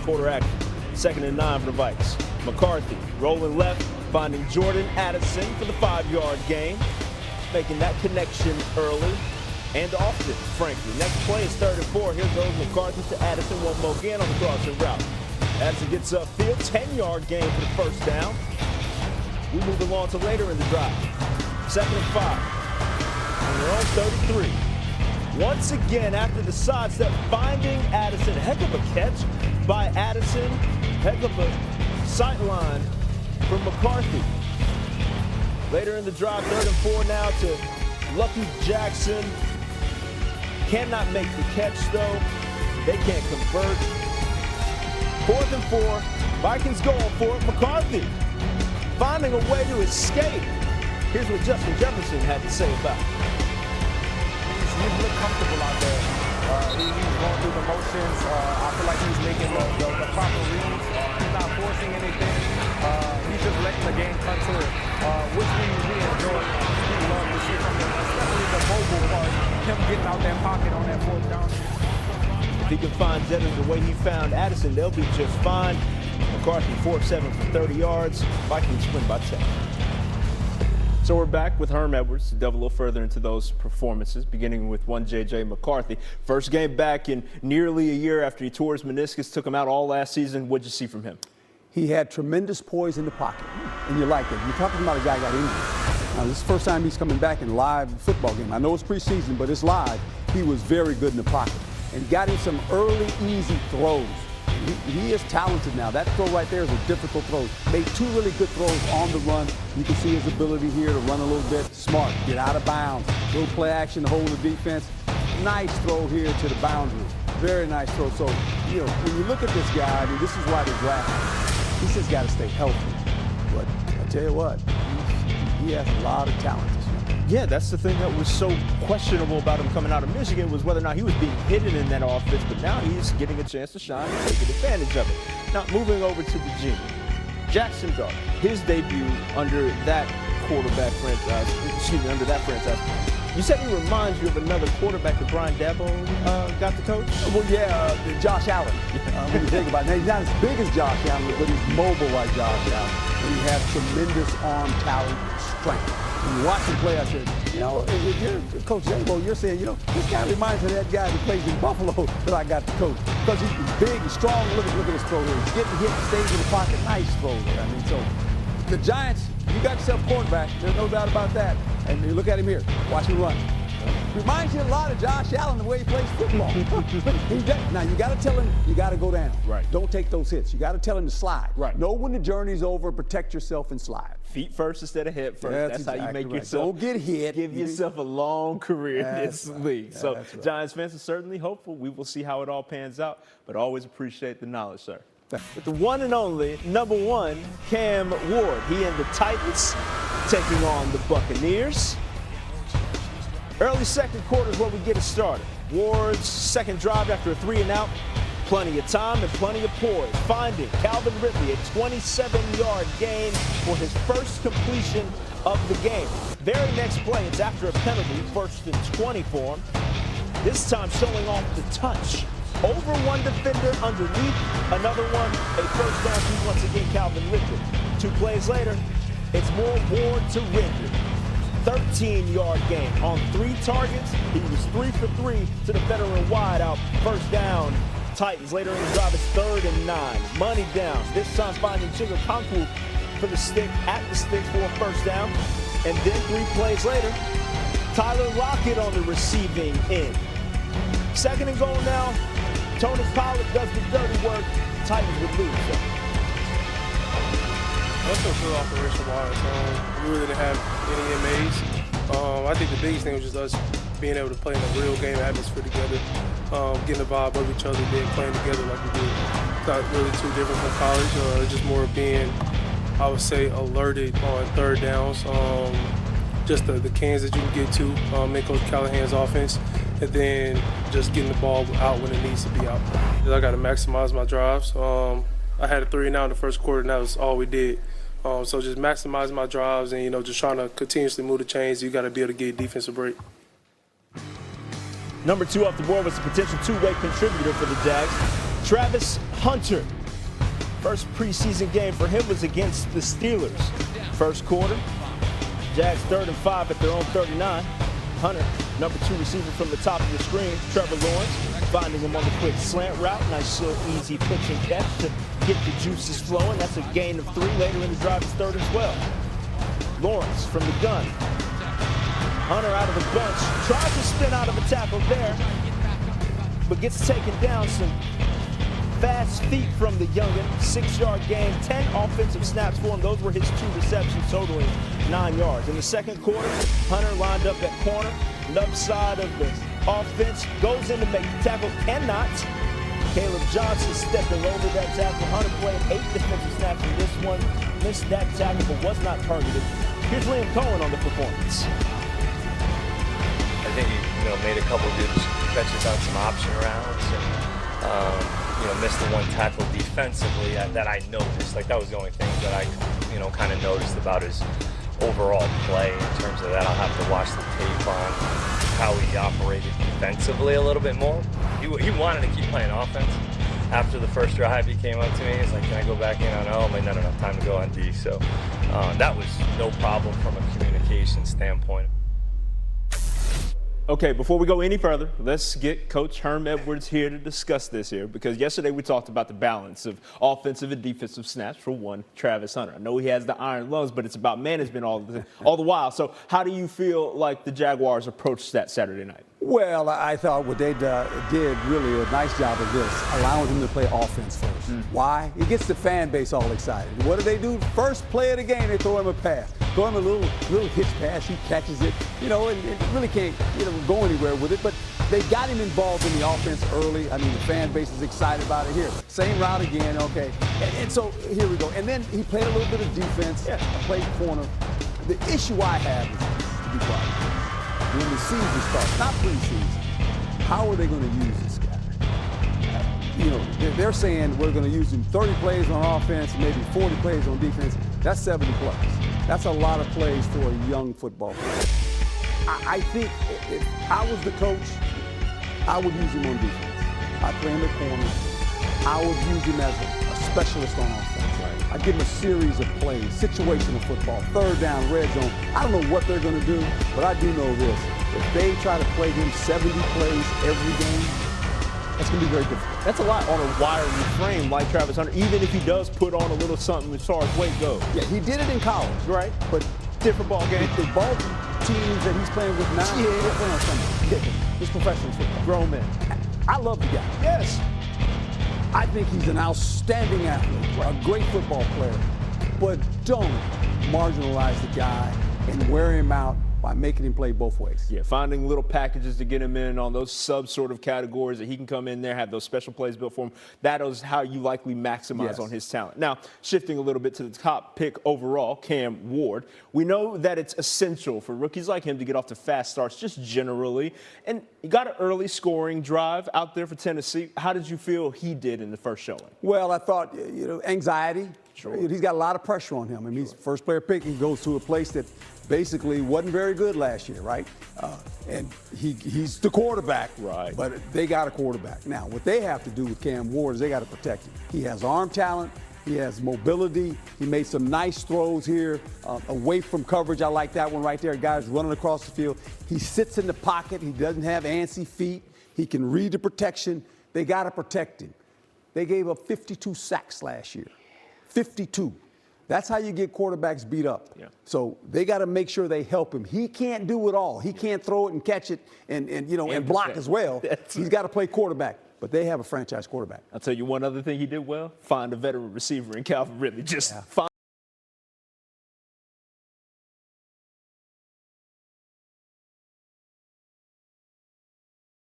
quarter action. 2nd and 9 for the Vikes. McCarthy rolling left, finding Jordan Addison for the 5-yard gain, making that connection early and often, frankly. Next play is 3rd and 4. Here goes McCarthy to Addison. One more again on the crossing route. Addison gets upfield, 10-yard gain for the first down. We move along to later in the drive. 2nd and 5. And we're on 33. Once again, after the sidestep, finding Addison. Heck of a catch by Addison. Heck of a sightline from McCarthy. Later in the drive, 3rd and 4 now to Lucky Jackson. Cannot make the catch, though. They can't convert. 4th and 4. Vikings going for it. McCarthy finding a way to escape. Here's what Justin Jefferson had to say about it. He's look comfortable out there. He's going through the motions. I feel like he's making the proper reads. He's not forcing anything. He's just letting the game come to it, which we enjoy. We love to see from him, especially the mobile part. Him getting out that pocket on that 4th down. If he can find Jennings the way he found Addison, they'll be just fine. McCarthy 4-7 for 30 yards. Vikings win by 10. So we're back with Herm Edwards to delve a little further into those performances, beginning with one J.J. McCarthy. First game back in nearly a year after he tore his meniscus, took him out all last season. What'd you see from him? He had tremendous poise in the pocket, and you like it. You're talking about a guy who got injured. Now, this is the first time he's coming back in live football game. I know it's preseason, but it's live. He was very good in the pocket and got him some early, easy throws. He is talented now. That throw right there is a difficult throw. Made 2 really good throws on the run. You can see his ability here to run a little bit. Smart, get out of bounds. Little play action to hold the defense. Nice throw here to the boundary. Very nice throw. So, when you look at this guy, I mean, this is why they draft him. He's just got to stay healthy. But I tell you what, he has a lot of talent. Yeah, that's the thing that was so questionable about him coming out of Michigan, was whether or not he was being hidden in that offense, but now he's getting a chance to shine and taking advantage of it. Now, moving over to the G. Jackson Dart, his debut under that quarterback franchise, under that franchise. You said he reminds you of another quarterback that Brian Dabo got to coach? Well, yeah, Josh Allen. When you think about it, he's not as big as Josh Allen, but he's mobile like Josh Allen. And he has tremendous arm talent, strength. When you watch him play, I said, if you're Coach Dabo, you're saying, this guy reminds me of that guy who plays in Buffalo that I got to coach. Because he's big, he's strong. Look at his throw here. He's getting hit, stays in the pocket. Nice throw there. I mean, so the Giants, you got yourself a quarterback. There's no doubt about that. And you look at him here. Watch him run. Reminds you a lot of Josh Allen the way he plays football. Now, you got to tell him you got to go down. Right. Don't take those hits. You got to tell him to slide. Right. Know when the journey's over, protect yourself and slide. Feet first instead of head first. That's exactly how you make right. yourself. Don't get hit. Give yourself a long career in this league. Yeah, so right. Giants fans are certainly hopeful. We will see how it all pans out, but always appreciate the knowledge, sir. With the one and only number 1, Cam Ward. He and the Titans taking on the Buccaneers. Early second quarter is where we get it started. Ward's second drive after a 3-and-out. Plenty of time and plenty of poise. Finding Calvin Ridley, a 27-yard gain for his first completion of the game. Very next play, it's after a penalty, 1st and 20 for him. This time showing off the touch. Over one defender, underneath another one, a first down to once again Calvin Ridley. 2 plays later, it's more Ward to Ridley. 13-yard gain on 3 targets. He was 3 for 3 to the veteran wideout. First down, Titans. Later in the drive, it's 3rd and 9. Money down. This time finding Chigakonkwu for the stick at the sticks for a first down. And then 3 plays later, Tyler Lockett on the receiving end. 2nd and goal now. Tony Pollard does the dirty work. Titans would lose. That's so good operation-wise. We really didn't have any MAs. I think the biggest thing was just us being able to play in a real game atmosphere together, getting the vibe of each other, then playing together like we did. It's not really too different from college. It's just more being, I would say, alerted on 3rd downs. Just the cans that you can get to in Coach Callahan's offense, and then just getting the ball out when it needs to be out. I got to maximize my drives. I had a 3-and-out in the first quarter, and that was all we did. So just maximizing my drives and, just trying to continuously move the chains. You got to be able to get a defensive break. Number 2 off the board was a potential two-way contributor for the Jags, Travis Hunter. First preseason game for him was against the Steelers. First quarter, Jags 3rd and 5 at their own 39. Hunter, number 2 receiver from the top of the screen, Trevor Lawrence, finding him on the quick slant route. Nice little easy pitch and catch to get the juices flowing. That's a gain of 3. Later in the drive, it's 3rd as well. Lawrence from the gun. Hunter out of the bunch, tries to spin out of a tackle there, but gets taken down. Some fast feet from the youngin. 6-yard gain, 10 offensive snaps for him. Those were his 2 receptions, totaling 9 yards. In the second quarter, Hunter lined up at corner, left side of the offense, goes in to make the tackle, cannot. Caleb Johnson stepping over that tackle. Hunter played 8 defensive snaps in this one, missed that tackle, but was not targeted. Here's Liam Cohen on the performance. I think he, made a couple good catches on some option routes, and missed the one tackle defensively that I noticed. Like, that was the only thing that I, kind of noticed about his overall play. In terms of that, I'll have to watch the tape on how he operated defensively a little bit more. He wanted to keep playing offense. After the first drive, he came up to me. He's like, "Can I go back in on O?" I'm like, "No, time to go on D." So that was no problem from a communication standpoint. Okay, before we go any further, let's get Coach Herm Edwards here to discuss this here, because yesterday we talked about the balance of offensive and defensive snaps for one Travis Hunter. I know he has the iron lungs, but it's about management all the while. So how do you feel like the Jaguars approached that Saturday night? Well, I thought what they did really a nice job of this, allowing him to play offense first. Why? It gets the fan base all excited. What do? First play of the game, they throw him a pass. Throw him a little hitch pass. He catches it, and really can't, go anywhere with it. But they got him involved in the offense early. I mean, the fan base is excited about it. Here, same route again, okay. And so here we go. And then he played a little bit of defense, played corner. The issue I have is this, to be quiet. When the season starts, not preseason, how are they going to use this guy? They're saying we're going to use him 30 plays on offense, maybe 40 plays on defense. That's 70 plays. That's a lot of plays for a young football player. I think if I was the coach, I would use him on defense. I'd play him at corner. I would use him as a specialist on offense. I'd give him a series of plays, situational football, 3rd down, red zone. I don't know what they're going to do, but I do know this. If they try to play him 70 plays every game, that's going to be very difficult. That's a lot on a wiry frame like Travis Hunter, even if he does put on a little something as far as weight goes. Yeah, he did it in college, right? But different ball game. The ball teams that he's playing with now, they're playing on something. It's professional football. Grown men. I love the guy. Yes. I think he's an outstanding athlete, a great football player. But don't marginalize the guy and wear him out by making him play both ways. Yeah, finding little packages to get him in on those sub sort of categories that he can come in there, have those special plays built for him. That is how you likely maximize on his talent. Now, shifting a little bit to the top pick overall, Cam Ward. We know that it's essential for rookies like him to get off to fast starts just generally. And you got an early scoring drive out there for Tennessee. How did you feel he did in the first showing? Well, I thought, anxiety. Sure. He's got a lot of pressure on him. I mean, he's first player pick. He goes to a place that basically wasn't very good last year, right? And he's the quarterback. Right. But they got a quarterback. Now, what they have to do with Cam Ward is they got to protect him. He has arm talent. He has mobility. He made some nice throws here away from coverage. I like that one right there. Guys running across the field. He sits in the pocket. He doesn't have antsy feet. He can read the protection. They got to protect him. They gave up 52 sacks last year. 52. That's how you get quarterbacks beat up. Yeah. So they got to make sure they help him. He can't do it all. He can't throw it and catch it and block as well. He's got to play quarterback. But they have a franchise quarterback. I'll tell you one other thing he did well. Find a veteran receiver in Calvin Ridley. Just find